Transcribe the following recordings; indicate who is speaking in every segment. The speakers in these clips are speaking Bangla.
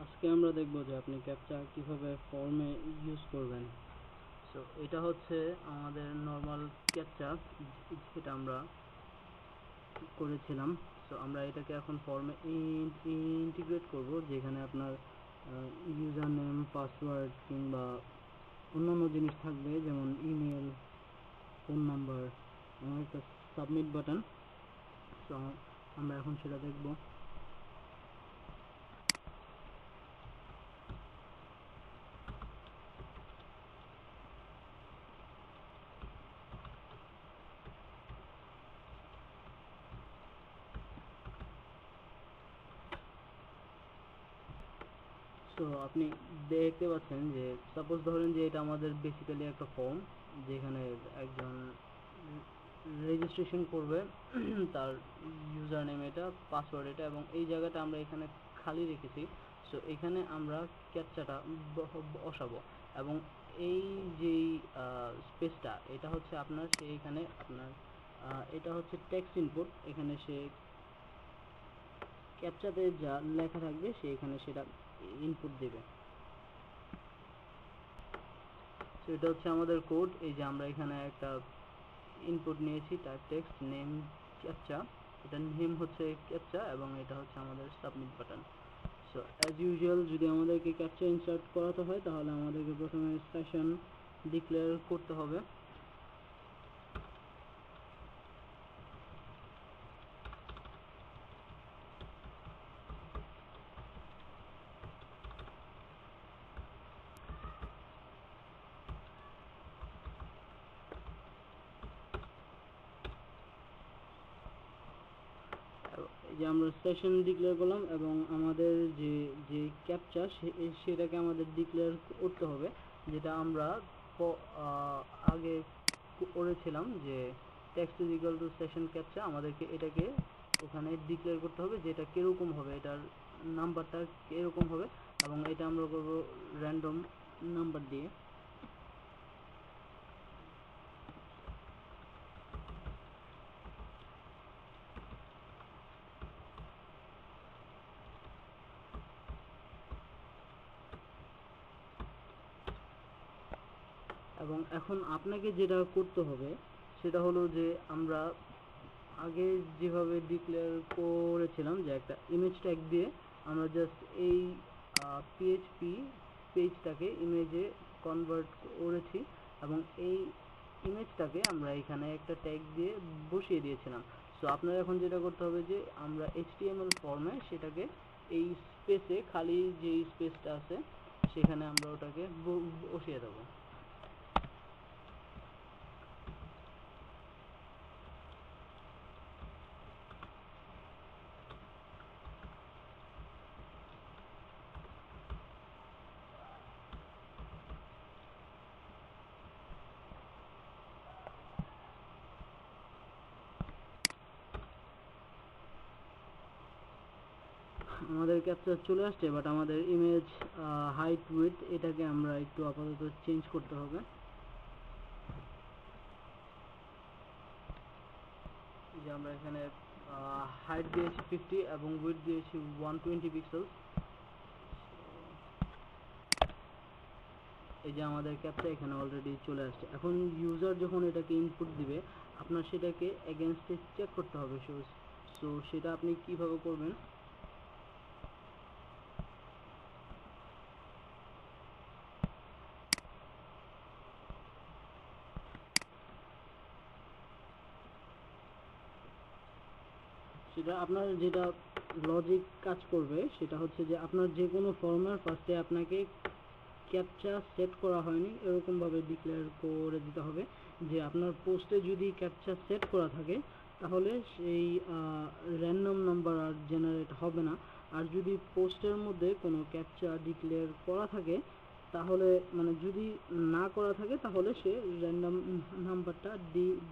Speaker 1: আজকে আমরা দেখব যে আপনি ক্যাপচা কিভাবে ফর্মে ইউজ করবেন। সো এটা হচ্ছে আমাদের নর্মাল ক্যাপচা যেটা আমরা করেছিলাম। সো আমরা এটাকে এখন ফর্মে ইন্টিগ্রেট করব, যেখানে আপনার ইউজার নেম, পাসওয়ার্ড কিংবা অন্যান্য জিনিস থাকবে, যেমন ইমেল, ফোন নাম্বার এবং একটা সাবমিট বাটন। সো আমরা এখন সেটা দেখব। সো আপনি দেখতে পাচ্ছেন যে সাপোজ ধরেন যে এটা আমাদের বেসিক্যালি একটা ফর্ম, যেখানে একজন রেজিস্ট্রেশন করবে তার ইউজার নেম এটা, পাসওয়ার্ড এটা, এবং এই জায়গাটা আমরা এখানে খালি রেখেছি। সো এখানে আমরা ক্যাপচাটা বসাবো, এবং এই যেই স্পেসটা এটা হচ্ছে আপনার, সেইখানে আপনার এটা হচ্ছে টেক্সট ইনপুট। এখানে সে ক্যাপচাতে যা লেখা থাকবে সে এখানে সেটা ইনপুট দেবে। সো এটা হচ্ছে আমাদের কোড। এই যে আমরা এখানে একটা ইনপুট নিয়েছি, তার টেক্সট নেম ক্যাপচা, এটা নেম হচ্ছে ক্যাপচা এবং এটা হচ্ছে আমাদের submit button. So as usual যদি আমাদেরকে ক্যাপচা ইনসার্ট করাতে হয় তাহলে আমাদেরকে প্রথমে সেশন ডিক্লেয়ার করতে হবে। এই যে আমরা সেশন ডিক্লেয়ার করলাম এবং আমাদের যে যে ক্যাপচা সেটাকে আমাদের ডিক্লেয়ার করতে হবে, যেটা আমরা আগে করেছিলাম যে text is equal to session captcha. আমাদেরকে এটাকে ওখানে ডিক্লেয়ার করতে হবে যে এটা কীরকম হবে, এটার নাম্বারটা কীরকম হবে, এবং এটা আমরা করব র্যান্ডম নাম্বার দিয়ে। এবং এখন আপনাকে যেটা করতে হবে সেটা হলো যে আমরা আগে যেভাবে ডিক্লেয়ার করেছিলাম যে একটা ইমেজ ট্যাগ দিয়ে আমরা জাস্ট এই পিএইচপি পেজটাকে ইমেজে কনভার্ট করেছি, এবং এই ইমেজটাকে আমরা এখানে একটা ট্যাগ দিয়ে বসিয়ে দিয়েছিলাম। সো আপনার এখন যেটা করতে হবে যে আমরা এইচটিএমএল ফর্মে সেটাকে এই স্পেসে, খালি যে স্পেসটা আছে সেখানে আমরা ওটাকে বসিয়ে দেবো। আমাদের ক্যাপচার চলে আসছে, বাট আমাদের ইমেজ হাইট উইডথ এটাকে আমরা একটু আপাতত চেঞ্জ করতে হবে। যে আমরা এখানে হাইট দিয়েছি 50 এবং উইডথ দিয়েছি 120 পিক্সেলস। এই যে আমাদের ক্যাপচা এখানে অলরেডি চলে আসছে। এখন ইউজার যখন এটাকে ইনপুট দিবে আপনার সেটাকে এগেইনস্টে চেক করতে হবে। সো সেটা আপনি কিভাবে করবেন? সেটা আপনার যেটা লজিক কাজ করবে সেটা হচ্ছে যে আপনার যে কোনো ফর্মের ফার্স্টে আপনাকে ক্যাপচা সেট করা হয়নি এরকমভাবে ডিক্লেয়ার করে দিতে হবে যে আপনার পোস্টে যদি ক্যাপচা সেট করা থাকে তাহলে সেই র্যান্ডম নাম্বার আর জেনারেট হবে না। আর যদি পোস্টের মধ্যে কোনো ক্যাপচা ডিক্লেয়ার করা থাকে তাহলে, মানে যদি না করা থাকে তাহলে সে র্যান্ডম নাম্বারটা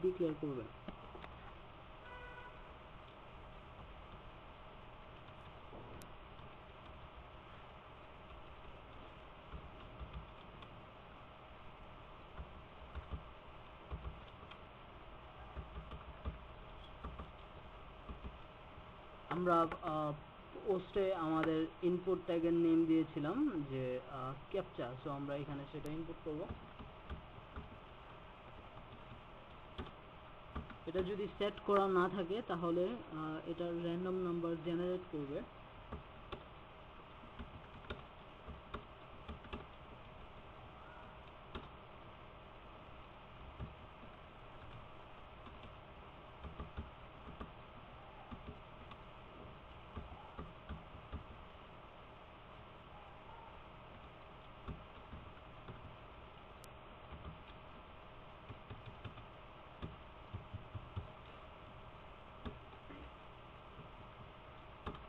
Speaker 1: ডিক্লেয়ার করবে। আমরা পোস্টে আমাদের ইনপুট ট্যাগের নেম দিয়েছিলাম যে ক্যাপচা, সো আমরা এখানে সেটা ইনপুট করব। এটা যদি সেট করা না থাকে তাহলে এটা র্যান্ডম নাম্বার জেনারেট করবে।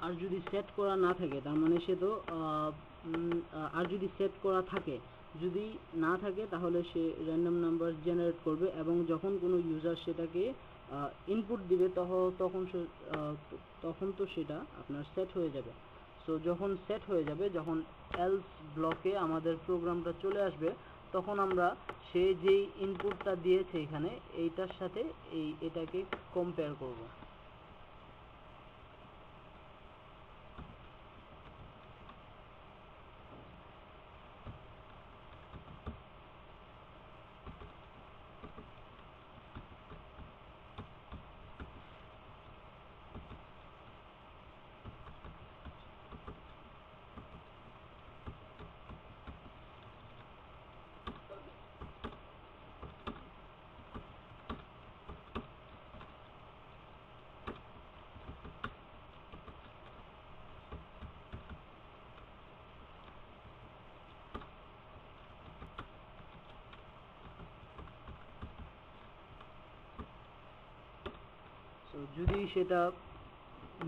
Speaker 1: আর যদি সেট করা না থাকে তার মানে সে তো আর যদি সেট করা থাকে, যদি না থাকে তাহলে সে র্যান্ডম নাম্বার জেনারেট করবে এবং যখন কোনো ইউজার সেটাকে ইনপুট দিবে তখন তো সেটা আপনার সেট হয়ে যাবে। সো যখন সেট হয়ে যাবে, যখন এলস ব্লকে আমাদের প্রোগ্রামটা চলে আসবে, তখন আমরা সে যেই ইনপুটটা দিয়েছে এখানে এইটার সাথে এটাকে কম্পেয়ার করব। সো যদি সেটা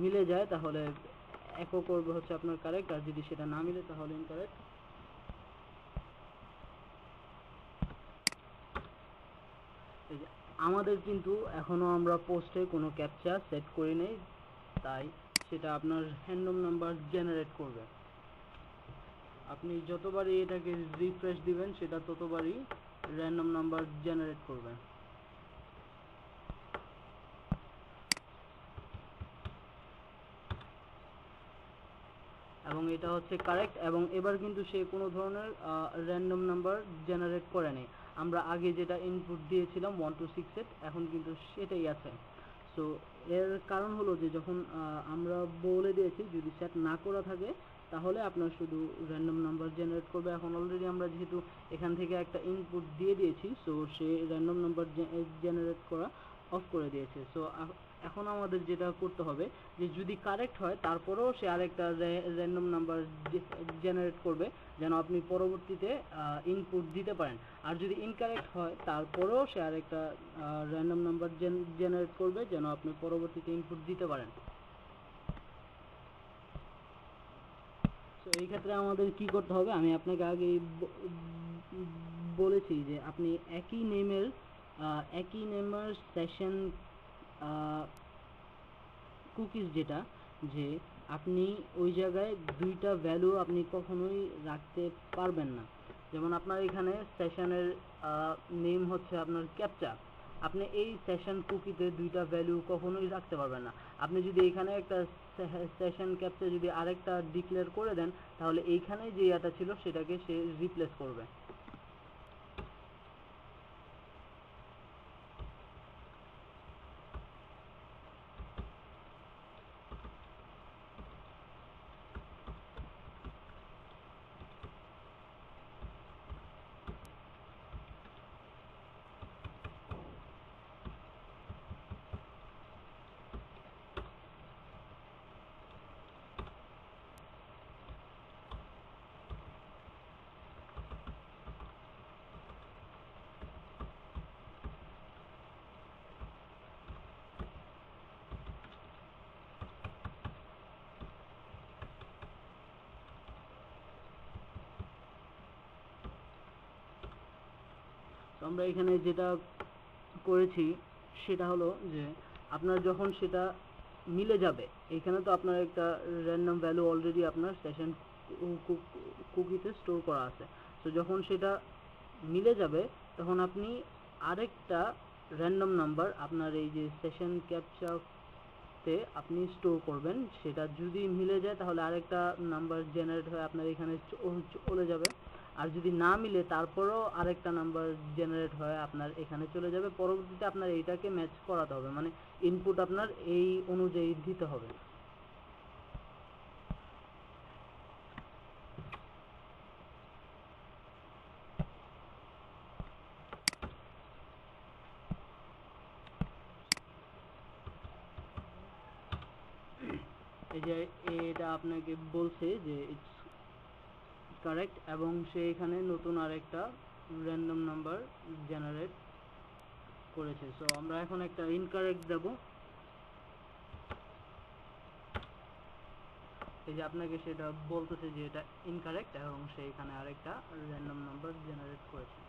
Speaker 1: মিলে যায় তাহলে একো করবে হচ্ছে আপনার কারেক্ট, আর যদি সেটা না মিলে তাহলে ইনকারেক্ট। আমাদের কিন্তু এখনো আমরা পোস্টে কোনো ক্যাপচা সেট করি নাই, তাই সেটা আপনার র্যান্ডম নাম্বার জেনারেট করবে। আপনি যতবারই এটাকে রিফ্রেশ দিবেন সেটা ততবারই র্যান্ডম নাম্বার জেনারেট করবে। এবং এটা হচ্ছে কারেক্ট, এবং এবার কিন্তু সে কোনো ধরনের র্যান্ডম নাম্বার জেনারেট করে নেই। আমরা আগে যেটা ইনপুট দিয়েছিলাম 1 to 6 সেট, এখন কিন্তু সেটাই আছে। সো এর কারণ হলো যে যখন আমরা বলে দিয়েছি যদি সেট না করা থাকে তাহলে আপনার শুধু র্যান্ডম নাম্বার জেনারেট করবে। এখন অলরেডি আমরা যেহেতু এখান থেকে একটা ইনপুট দিয়ে দিয়েছি, সো সে র্যান্ডম নাম্বার জেনারেট করা অফ করে দিয়েছে। সো এখন আমাদের যেটা করতে হবে যে যদি কারেক্ট হয় তারপরেও সে আরেকটা র্যান্ডম নাম্বার জেনারেট করবে যেন আপনি পরবর্তীতে ইনপুট দিতে পারেন। আর যদি ইনকারেক্ট হয় তারপরেও সে আরেকটা র্যান্ডম নাম্বার জেনারেট করবে যেন আপনি পরবর্তীতে ইনপুট দিতে পারেন। তো এই ক্ষেত্রে আমাদের কি করতে হবে, আমি আপনাকে আগে বলেছি যে আপনি একই নেমের সেশন কুকিজ, যেটা যে আপনি ওই জায়গায় দুইটা ভ্যালু আপনি কখনোই রাখতে পারবেন না। যেমন আপনার এখানে সেশনের নেম হচ্ছে আপনার ক্যাপচা, আপনি এই সেশন কুকিতে দুইটা ভ্যালু কখনোই রাখতে পারবেন না। আপনি যদি এখানে একটা সেশন ক্যাপচা যদি আরেকটা ডিক্লেয়ার করে দেন তাহলে এইখানে যে এটা ছিল সেটাকে সে রিপ্লেস করবে। তো আমরা এখানে যেটা করেছি সেটা হলো যে আপনার যখন সেটা মিলে যাবে, এখানে তো আপনার একটা র্যান্ডম ভ্যালু অলরেডি আপনার সেশন কুকিতে স্টোর করা আছে। তো যখন সেটা মিলে যাবে তখন আপনি আরেকটা র্যান্ডম নাম্বার আপনার এই যে সেশন ক্যাপচা তে আপনি স্টোর করবেন। সেটা যদি মিলে যায় তাহলে আরেকটা নাম্বার জেনারেট হয়ে আপনার এখানে চলে যাবে, আর যদি না মিলে তারপরেও আরেকটা নাম্বার জেনারেট হয়ে আপনার এখানে চলে যাবে। পরবর্তীতে আপনার এইটাকে ম্যাচ করাতে হবে, মানে ইনপুট আপনার এই অনুযায়ী দিতে হবে। এই যে এটা আপনাকে বলছে যে ইটস কারেক্ট, এবং সে এখানে নতুন আরেকটা র্যান্ডম নাম্বার জেনারেট করেছে। সো আমরা এখন একটা ইনকারেক্ট দেব। এই যে আপনাকে সেটা বলতেছে যে এটা ইনকারেক্ট, এবং সে এখানে আরেকটা র্যান্ডম নাম্বার জেনারেট করেছে।